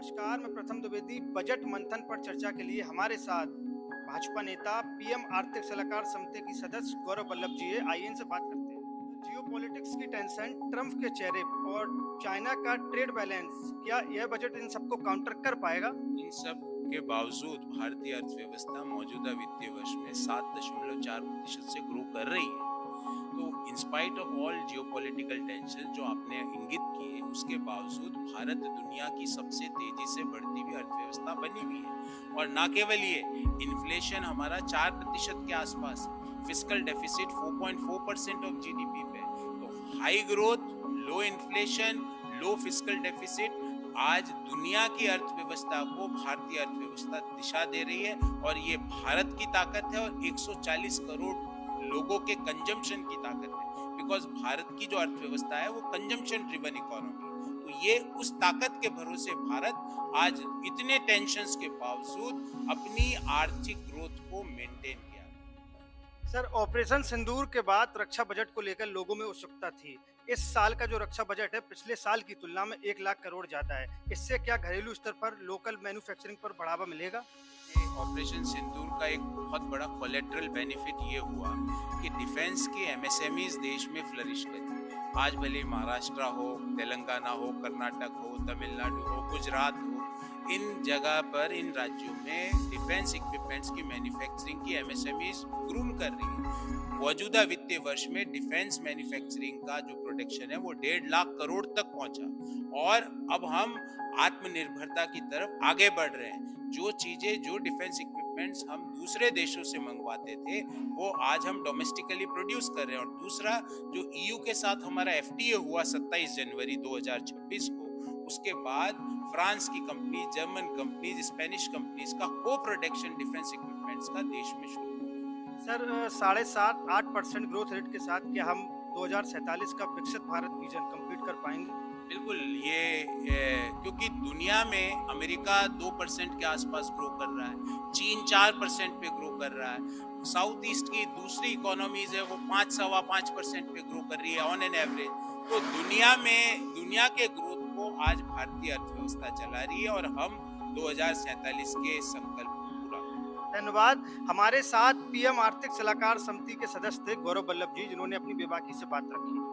नमस्कार, मैं प्रथम द्विवेदी। बजट मंथन पर चर्चा के लिए हमारे साथ भाजपा नेता, पीएम आर्थिक सलाहकार समिति की सदस्य गौरव वल्लभ जी है। आइए इनसे बात करते हैं। जियोपॉलिटिक्स की टेंशन, ट्रंप के चेहरे और चाइना का ट्रेड बैलेंस, क्या यह बजट इन सबको काउंटर कर पाएगा? इन सब के बावजूद भारतीय अर्थव्यवस्था मौजूदा वित्तीय वर्ष में 7.4% से ग्रो कर रही है। तो in spite of all geopolitical tension जो आपने इंगित किए, उसके बावजूद भारत दुनिया की सबसे तेजी से बढ़ती हुई अर्थव्यवस्था बनी हुई है। और न केवल ये, इन्फ्लेशन हमारा 4% के आसपास, फिस्कल डेफिसिट 4.4% ऑफ जीडीपी पे। तो हाई ग्रोथ, लो इन्फ्लेशन, लो फिस्कल डेफिसिट आज दुनिया की अर्थव्यवस्था को भारतीय अर्थव्यवस्था दिशा दे रही है। और ये भारत की ताकत है और 140 करोड़ लोगों के कंजम्पशन की ताकत है। बिकॉज भारत की जो अर्थव्यवस्था है वो कंजम्पशन ड्रिवन इकोनॉमी है। तो ये उस ताकत के भरोसे भारत आज इतने टेंशन्स के बावजूद अपनी आर्थिक ग्रोथ को मेंटेन किया। सर, ऑपरेशन सिंदूर के बाद रक्षा बजट को लेकर लोगों में उत्सुकता थी। इस साल का जो रक्षा बजट है पिछले साल की तुलना में 1 लाख करोड़ ज्यादा है। इससे क्या घरेलू स्तर पर लोकल मैन्युफैक्चरिंग पर बढ़ावा मिलेगा? ऑपरेशन सिंदूर का एक बहुत बड़ा कोलेट्रल बेनिफिट ये हुआ कि डिफेंस के एमएसएमईज देश में फ्लरिश करी। आज भले महाराष्ट्र हो, तेलंगाना हो, कर्नाटक हो, तमिलनाडु हो, गुजरात हो, इन जगह पर, इन राज्यों में डिफेंस इक्विपमेंट्स की मैन्युफैक्चरिंग की एमएसएमईज ग्रूम कर रही है। मौजूदा वित्तीय वर्ष में डिफेंस मैन्युफैक्चरिंग का जो प्रोडक्शन है वो 1.5 लाख करोड़ तक पहुंचा। और अब हम आत्मनिर्भरता की तरफ आगे बढ़ रहे हैं। जो चीजें, जो डिफेंस इक्विपमेंट्स हम दूसरे देशों से मंगवाते थे, वो आज हम डोमेस्टिकली प्रोड्यूस कर रहे हैं। और दूसरा, जो ईयू के साथ हमारा एफटीए हुआ 27 जनवरी 2026 को, उसके बाद फ्रांस की company, German companies, Spanish companies का को प्रोडक्शन डिफेंस इक्विपमेंट्स का देश में शुरू हुआ। सर, 7.5-8% ग्रोथ रेट के साथ क्या हम 2047 का विकसित भारत विजन कंप्लीट कर पाएंगे? बिल्कुल, क्योंकि दुनिया में अमेरिका 2% के आसपास ग्रो कर रहा है, चीन 4% पे ग्रो कर रहा है, साउथ ईस्ट की दूसरी इकोनॉमीज है वो 5-5.25% पे ग्रो कर रही है ऑन एन एवरेज। तो दुनिया में, दुनिया के ग्रोथ को आज भारतीय अर्थव्यवस्था चला रही है और हम 2047 के संकल्प को पूरा करेंगे। धन्यवाद। हमारे साथ पीएम आर्थिक सलाहकार समिति के सदस्य थे गौरव वल्लभ जी, जिन्होंने अपनी बेबाकी से बात रखी।